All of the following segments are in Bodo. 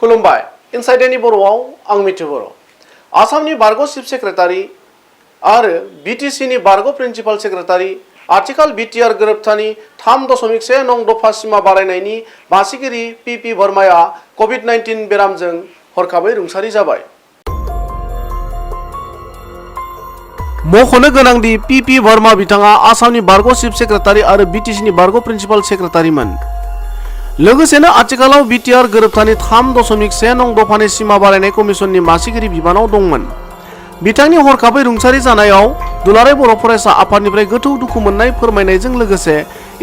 खुलुमबाय इनसाइडेनि बर'आव आं मिथु बर'। आसामनि बारग' चिफ सेक्रेटारि आरो बिटिसिनि बारग' प्रिन्सिपाल सेक्रेटारि आथिखाल बिटिआर गोरोबथानि 3.1 नं दफा सिमा बारायनायनि बासिगिरि पि वर्माया कभिड-19 बेरामजों हरखाबै रुंसारि जाबाय। मख'नो गोनांदि पि वर्मा बिथाङा आसामनि बारग' चिफ सेक्रेटारि आरो बिटिसिनि बारग' प्रिन्सिपाल सेक्रेटारिमोन। लोगोसेनो आथिखालाव बिटिआर गोरोबथानि 3.1 नं दफानि सिमा बारायनाय कमिसननि मासिगिरि बिबानाव दंमोन। बिथांनि हरखाबै रुंसारि जानायाव दुलाराय बर' फरायसा आफादनिफ्राय गोथौ दुखु मोननाय फोरमायनायजों लोगोसे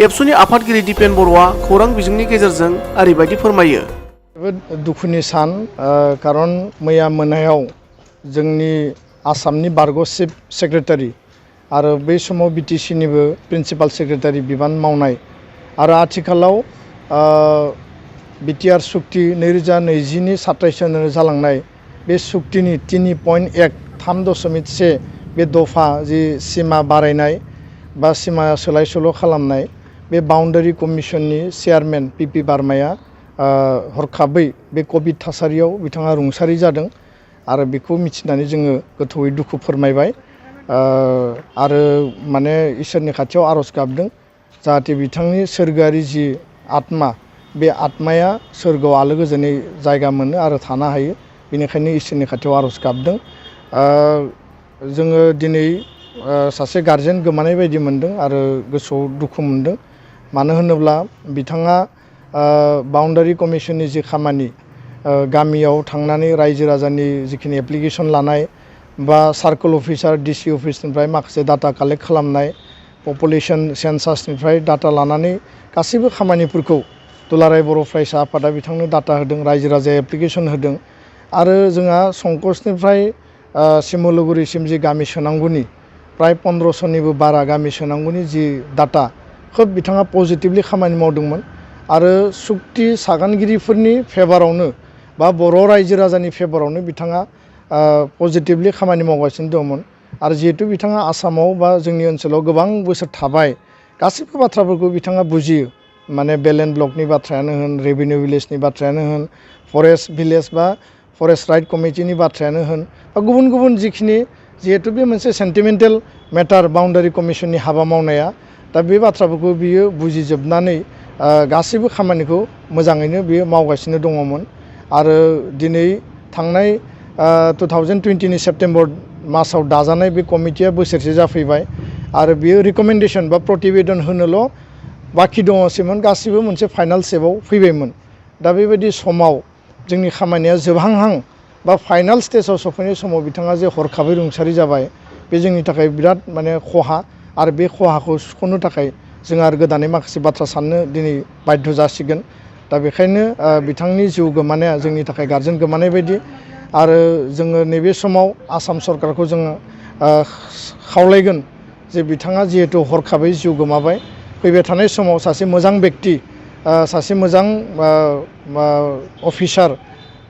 एबसुनि आफादगिरि दिपेन बर'आ खौरां बिजोंनि गेजेरजों ओरैबायदि फोरमायो। दुखुनि सान खारन मैया मोनायाव जोंनि आसामनि बारग' चिफ सेक्रेटारि आरो बै समाव बिटिसिनिबो प्रिन्सिपाल सेक्रेटारि बिबान मावनाय आरो आथिखालाव बिटिआर सुक्ति 2020नि 27 जानुवारि जालांनाय बे सुक्तिनि 3.1 बे दफा जि सिमा बारायनाय बा सिमा सोलाय सोल' खालामनाय बे बाउन्डारि कमिसननि चेयारमेन पि वर्माया हरखाबै बे कभिड थासारियाव बिथाङा रुंसारि जादों आरो बेखौ मिथिनानै जोङो गोथौयै दुखु फोरमायबाय आरो माने इसोरनि खाथियाव आरज गाबदों जाहाथे बिथांनि सोरगोआरि जि आत्मा बे आत्माया सोरगोआव आलो गोजोनै जायगा मोनो आरो थानो हायो। बेनिखायनो इसोरनि खाथियाव आरज गाबदों। जोङो दिनै सासे गार्जेन गोमानाय बायदि मोनदों आरो गोसोआव दुखु मोनदों। मानो होनोब्ला बिथाङा बाउन्डारि कमिसननि जि खामानि गामियाव थांनानै रायजो राजानि जिखिनि एप्लिकेसन लानाय बा सार्कोल अफिसार डिसि अफिसनिफ्राय माखासे डाटा कालेक्ट खालामनाय पपुलेसन सेन्सासनिफ्राय डाटा लानानै गासैबो खामानिफोरखौ दुलाराय बर' फरायसा आफादा बिथांनो डाटा होदों, रायजो राजाया एप्लिकेसन होदों आरो जोंहा संकसनिफ्राय सिमलुगुरिसिम जि गामि सोनांगौनि प्राय 1500निबो बारा गामि सोनांगौनि जि डाटा खोब बिथाङा पजिटिभलि खामानि मावदोंमोन आरो सुक्ति सागानगिरिफोरनि फेभारावनो बा बर' रायजो राजानि फेभारावनो बिथाङा पजिटिभलि खामानि मावगासिनो दंमोन आरो जिहेतु बिथाङा आसामाव बा जोंनि ओनसोलाव गोबां बोसोर थाबाय गासैबो बाथ्राफोरखौ बिथाङा बुजियो। माने बेलेन ब्लकनि बाथ्रायानो होन, रेभिनिउ भिलेजनि बाथ्रायानो होन, फरेस्ट भिलेज बा फरेस्ट राइट कमिटिनि बाथ्रायानो होन बा गुबुन गुबुन जिखिनि जिहेतु बे मोनसे सेन्टिमेन्टेल मेटार बाउन्डारि कमिसननि हाबा मावनाया दा बे बाथ्राफोरखौ बियो बुजिजोबनानै गासैबो खामानिखौ मोजाङैनो बियो मावगासिनो दङमोन आरो दिनै थांनाय 2020नि सेप्तेम्बर मासाव दाजानाय बे कमिटिया बोसोरसे जाफैबाय आरो बियो रिकमेन्डेसन बा प्रतिवेदन होनोल' बाखि दङसैमोन, गासिबो मोनसे फाइनाल स्टेपआव फैबायमोन। दा बेबायदि समाव जोंनि खामानिया जोबहांहां बा फाइनाल स्टेजाव सफैनाय समाव बिथाङा जे हरखाबै रुंसारि जाबाय बे जोंनि थाखाय बिराद माने खहा आरो बे खहाखौ सुख'नो थाखाय जों आरो गोदानै माखासे बाथ्रा साननो दिनै बाध्य जासिगोन। दा बेखायनो बिथांनि जिउ गोमानाया जोंनि थाखाय गार्जेन गोमानाय बायदि आरो जोङो नैबे समाव आसाम सरकारखौ जोङो खावलायगोन जे बिथाङा जिहेतु हरखाबै जिउ गोमाबाय फैबाय थानाय समाव सासे मोजां बेक्ति सासे मोजां अफिसार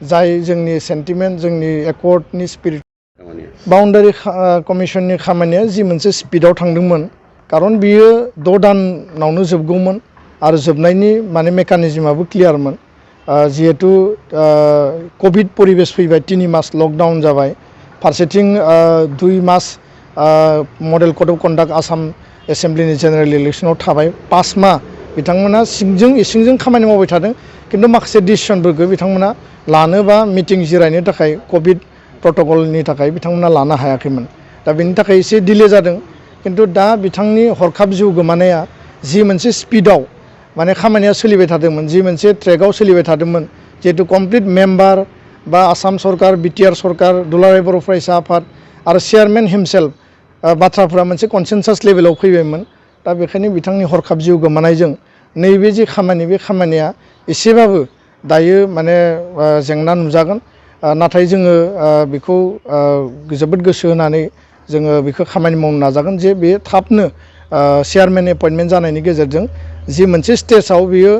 जाय जोंनि सेन्टिमेन्ट जोंनि एकर्डनि स्पिरिट बाउन्डारि कमिसननि खामानिया जि मोनसे स्पिडआव थांदोंमोन खारन बियो 6 दानावनो जोबगौमोन आरो जोबनायनि माने मेकानिजमाबो क्लियारमोन। जिहेतु कभिड परिबेस फैबाय 3 मास लकडाउन जाबाय फारसेथिं 2 मास model code of conduct Assam एसेम्ब्लिनि जेनेरेल इलेक्सनाव थाबाय 5 माह बिथांमोना सिंजों इसिंजों खामानि मावबाय थादों किन्तु माखासे डिसिसनफोरखौ बिथांमोना लानो बा मिटिं जिरायनो थाखाय कभिड प्रट'कलनि थाखाय बिथांमोना लानो हायाखैमोन। दा बेनि थाखाय एसे डिले जादों किन्तु दा बिथांनि हरखाब जिउ गोमानाया जि मोनसे स्पिडआव माने खामानिया सोलिबाय थादोंमोन, जि मोनसे ट्रेकआव सोलिबाय थादोंमोन जिहेतु कमप्लिट मेम्बार बा आसाम सरकार बिटिआर सरकार दुलाराय बर' फरायसा आफाद आरो चेयारमेन हिमसेल्फ बाथ्राफ्रा मोनसे कनसेन्सास लेभेलाव फैबायमोन। दा बेखायनो बिथांनि हरखाब जिउ गोमानायजों नैबे जि खामानि बे खामानिया एसेबाबो दायो माने जेंना नुजागोन नाथाय जोङो बेखौ जोबोद गोसो होनानै जोङो बेखौ खामानि मावनो नाजागोन जे बे थाबनो चेयारमेन एपइन्टमेन्ट जानायनि गेजेरजों जि मोनसे स्टेजाव बियो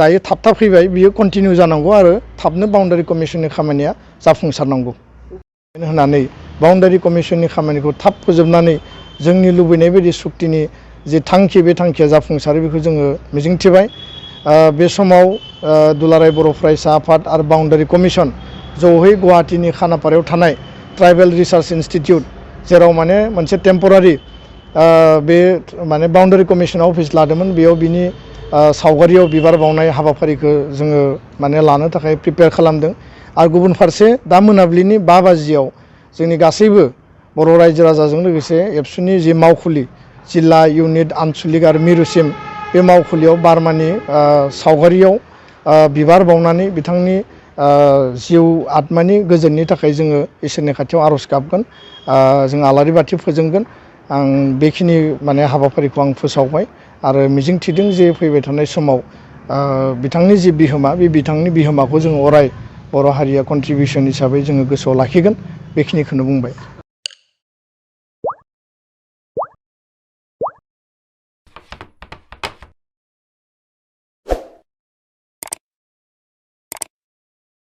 दायो थाब फैबाय बियो कन्टिनिउ जानांगौ आरो थाबनो बाउन्डारि कमिसननि खामानिया जाफुंसारनांगौ होननानै बाउन्डारि कमिसननि खामानिखौ थाब फोजोबनानै जोंनि लुबैनाय बायदि सुक्तिनि जे थांखि बे थांखिया जाफुंसारो बेखौ जोङो मिजिंथिबाय। बे समाव दुलाराय बर' फरायसा आफाद आरो बाउन्डारि कमिसन जयै गुवाहाटीनि खानापारायाव थानाय ट्राइबेल रिसार्च इन्स्टिटिउट जेराव माने मोनसे टेम्परारि बे माने बाउन्डारि कमिसना अफिस लादोंमोन बेयाव बिनि सावगारियाव बिबार बावनाय हाबाफारिखौ जोङो माने लानो थाखाय प्रिपेयार खालामदों आरो गुबुन फारसे दा मोनाबिलिनि 5 बाजियाव जोंनि गासैबो बर' रायजो राजाजों लोगोसे एबसुनि जि मावखुलि जिल्ला इउनिट आनसलिक आरो मिरुसिम बे मावखुलियाव बारमानि सावगारियाव बिबार बावनानै बिथांनि जिउ आत्मानि गोजोननि थाखाय जोङो इसोरनि खाथियाव आर'ज गाबगोन जों आलारि बाथि फोजोंगोन आं बेखिनि माने हाबाफारिखौ आं फोसावबाय आरो मिजिंथिदों जे फैबाय थानाय समाव बिथांनि जि बिहोमा बे बिथांनि बिहोमाखौ जों अराय बर' हारिया कन्ट्रिबिउसन हिसाबै जोङो गोसोआव लाखिगोन बेखिनिखौनो बुंबाय।